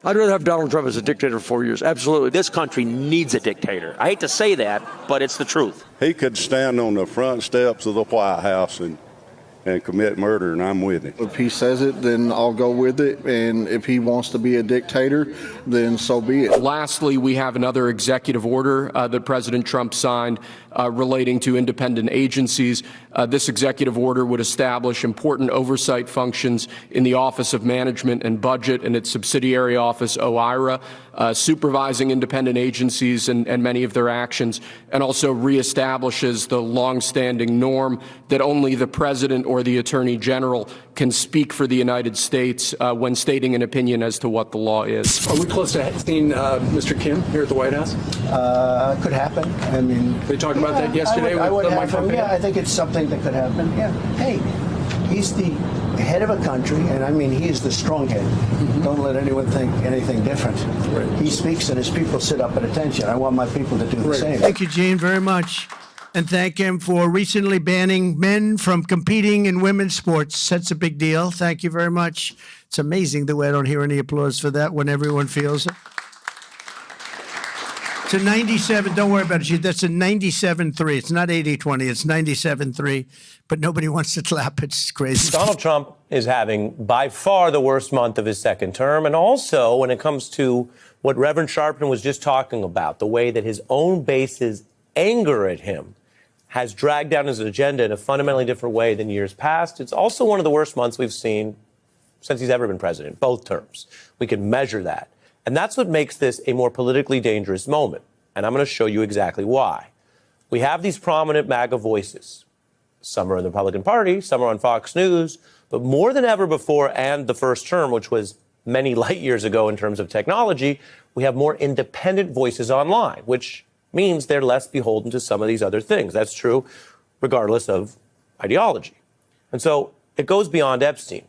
I'd rather have Donald Trump as a dictator for 4 years. Absolutely. This country needs a dictator. I hate to say that, but it's the truth. He could stand on the front steps of the White House and commit murder, and I'm with him. If he says it, then I'll go with it. And if he wants to be a dictator, then so be it. Lastly, we have another executive order that President Trump signed relating to independent agencies. This executive order would establish important oversight functions in the Office of Management and Budget and its subsidiary office, OIRA, supervising independent agencies and many of their actions, and also reestablishes the longstanding norm that only the President or the Attorney General can speak for the United States when stating an opinion as to what the law is. Are we close to seeing Mr. Kim here at the White House? Could happen. I mean, they talked about that yesterday with Mike Pompeo? Yeah, I think it's something that could happen. Yeah. Hey, he's the head of a country, and I mean, he is the strong head. Mm-hmm. Don't let anyone think anything different. Right. He speaks, and his people sit up at attention. I want my people to do the same. Thank you, Gene, very much. And thank him for recently banning men from competing in women's sports. That's a big deal. Thank you very much. It's amazing the way I don't hear any applause for that when everyone feels it. It's a 97. Don't worry about it. That's a 97-3. It's not 80-20. It's 97-3. But nobody wants to clap. It's crazy. Donald Trump is having by far the worst month of his second term. And also when it comes to what Reverend Sharpton was just talking about, the way that his own base's anger at him has dragged down his agenda in a fundamentally different way than years past. It's also one of the worst months we've seen since he's ever been president, both terms. We can measure that. And that's what makes this a more politically dangerous moment. And I'm going to show you exactly why. We have these prominent MAGA voices. Some are in the Republican Party, some are on Fox News, but more than ever before and the first term, which was many light years ago in terms of technology, we have more independent voices online, which means they're less beholden to some of these other things. That's true regardless of ideology. And so it goes beyond Epstein.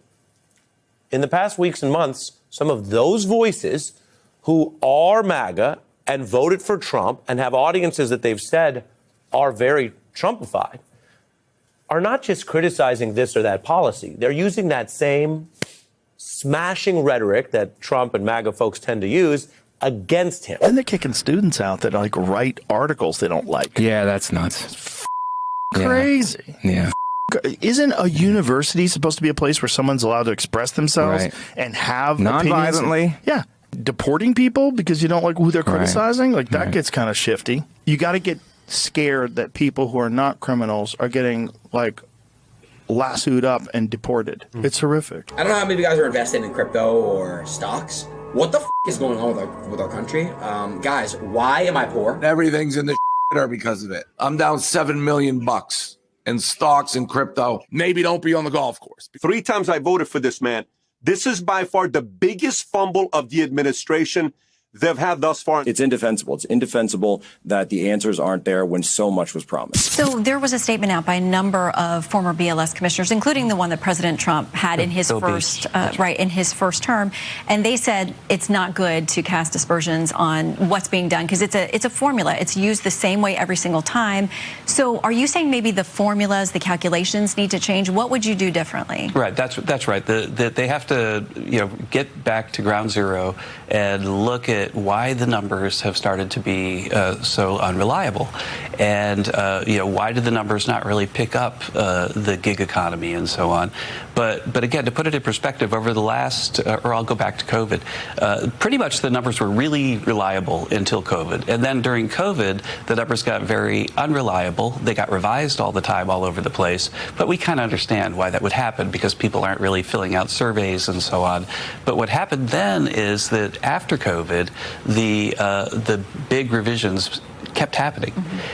In the past weeks and months, some of those voices who are MAGA and voted for Trump and have audiences that they've said are very Trumpified are not just criticizing this or that policy. They're using that same smashing rhetoric that Trump and MAGA folks tend to use against him. And they're kicking students out that write articles they don't like. Yeah, that's nuts. Crazy. Yeah. Isn't a university supposed to be a place where someone's allowed to express themselves and have non-violently? Yeah. Deporting people because you don't like who they're criticizing? That gets kind of shifty. You got to get scared that people who are not criminals are getting lassoed up and deported. It's horrific. I don't know how many of you guys are invested in crypto or stocks. What the is going on with our country? Guys, why am I poor? Everything's in the shitter because of it. I'm down $7 million in stocks and crypto. Maybe don't be on the golf course. 3 times I voted for this man. This is by far the biggest fumble of the administration they've had thus far. It's indefensible. It's indefensible that the answers aren't there when so much was promised. So there was a statement out by a number of former BLS commissioners, including the one that President Trump had in his first term, and they said it's not good to cast aspersions on what's being done because it's a formula. It's used the same way every single time. So are you saying maybe the formulas, the calculations need to change? What would you do differently? Right. That's right. They have to get back to ground zero and look at why the numbers have started to be so unreliable, and why did the numbers not really pick up the gig economy and so on. But again, to put it in perspective, over the last, or I'll go back to COVID, pretty much the numbers were really reliable until COVID, and then during COVID, the numbers got very unreliable. They got revised all the time, all over the place. But we kind of understand why that would happen because people aren't really filling out surveys and so on. But what happened then is that after COVID, the big revisions kept happening.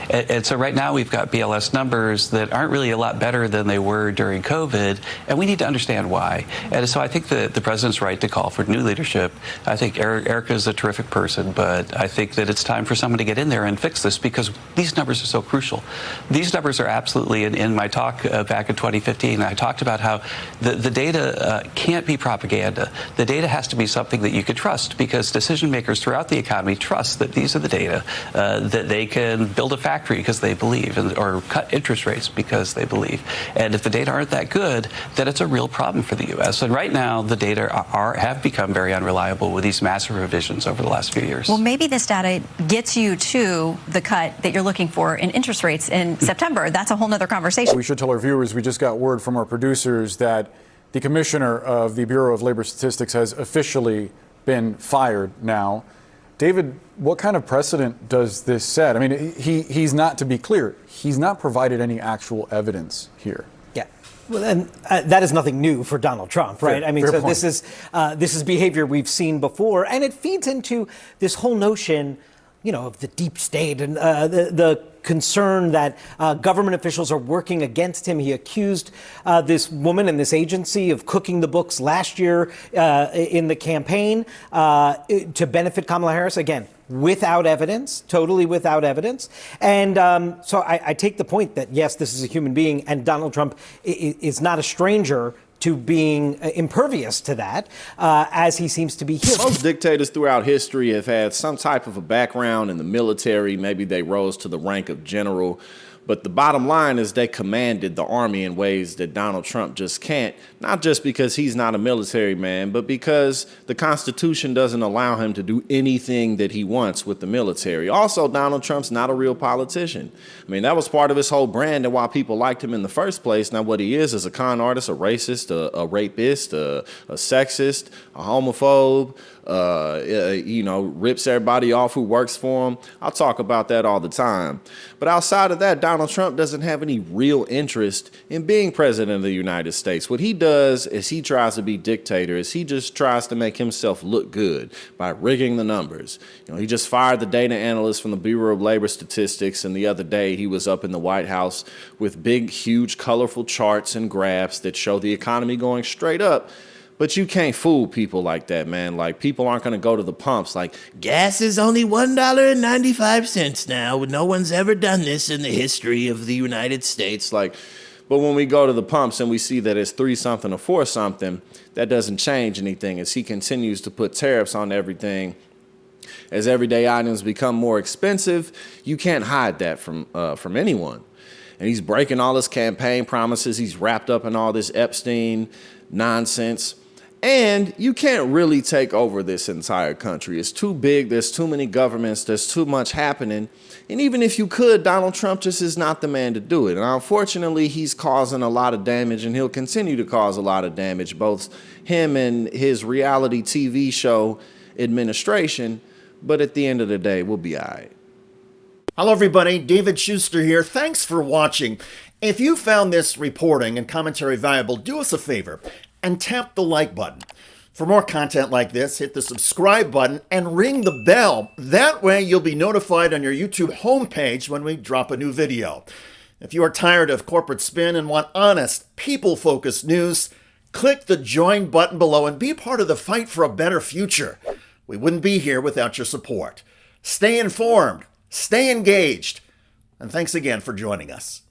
And so right now we've got BLS numbers that aren't really a lot better than they were during COVID, and we need to understand why. And so I think that the president's right to call for new leadership. I think Erika is a terrific person, but I think that it's time for someone to get in there and fix this because these numbers are so crucial. These numbers are absolutely, in my talk back in 2015, I talked about how the data can't be propaganda. The data has to be something that you could trust because decision makers throughout the economy trust that these are the data that that they can build a factory because they believe, or cut interest rates because they believe. And if the data aren't that good, then it's a real problem for the U.S. And right now, the data have become very unreliable with these massive revisions over the last few years. Well, maybe this data gets you to the cut that you're looking for in interest rates in September. That's a whole nother conversation. We should tell our viewers we just got word from our producers that the commissioner of the Bureau of Labor Statistics has officially been fired now. David, what kind of precedent does this set? I mean, he's not, to be clear, he's not provided any actual evidence here. Yeah. Well, and that is nothing new for Donald Trump, right? Fair, I mean, so point. this is behavior we've seen before, and it feeds into this whole notion, of the deep state and the concern that government officials are working against him. He accused this woman and this agency of cooking the books last year in the campaign to benefit Kamala Harris. Again, without evidence, totally without evidence. And so I take the point that, yes, this is a human being, and Donald Trump is not a stranger to being impervious to that, as he seems to be here. Most dictators throughout history have had some type of a background in the military. Maybe they rose to the rank of general. But the bottom line is they commanded the army in ways that Donald Trump just can't, not just because he's not a military man, but because the Constitution doesn't allow him to do anything that he wants with the military. Also, Donald Trump's not a real politician. I mean, that was part of his whole brand and why people liked him in the first place. Now, what he is a con artist, a racist, a rapist, a sexist, a homophobe, rips everybody off who works for him. I'll talk about that all the time. But outside of that, Donald Trump doesn't have any real interest in being president of the United States. What he does is he tries to be dictator, is he just tries to make himself look good by rigging the numbers. He just fired the data analyst from the Bureau of Labor Statistics, and the other day he was up in the White House with big, huge, colorful charts and graphs that show the economy going straight up. But you can't fool people like that, man. Like, people aren't going to go to the pumps like, gas is only $1.95 now. No one's ever done this in the history of the United States. But when we go to the pumps and we see that it's 3-something or 4-something, that doesn't change anything as he continues to put tariffs on everything. As everyday items become more expensive, you can't hide that from anyone. And he's breaking all his campaign promises. He's wrapped up in all this Epstein nonsense. And you can't really take over this entire country. It's too big. There's too many governments. There's too much happening. And even if you could, Donald Trump just is not the man to do it. And unfortunately, he's causing a lot of damage, and he'll continue to cause a lot of damage, both him and his reality TV show administration. But at the end of the day, we'll be all right. Hello, everybody. David Schuster here. Thanks for watching. If you found this reporting and commentary valuable, do us a favor and tap the like button. For more content like this, hit the subscribe button and ring the bell. That way you'll be notified on your YouTube homepage when we drop a new video. If you are tired of corporate spin and want honest, people-focused news, click the join button below and be part of the fight for a better future. We wouldn't be here without your support. Stay informed, stay engaged, and thanks again for joining us.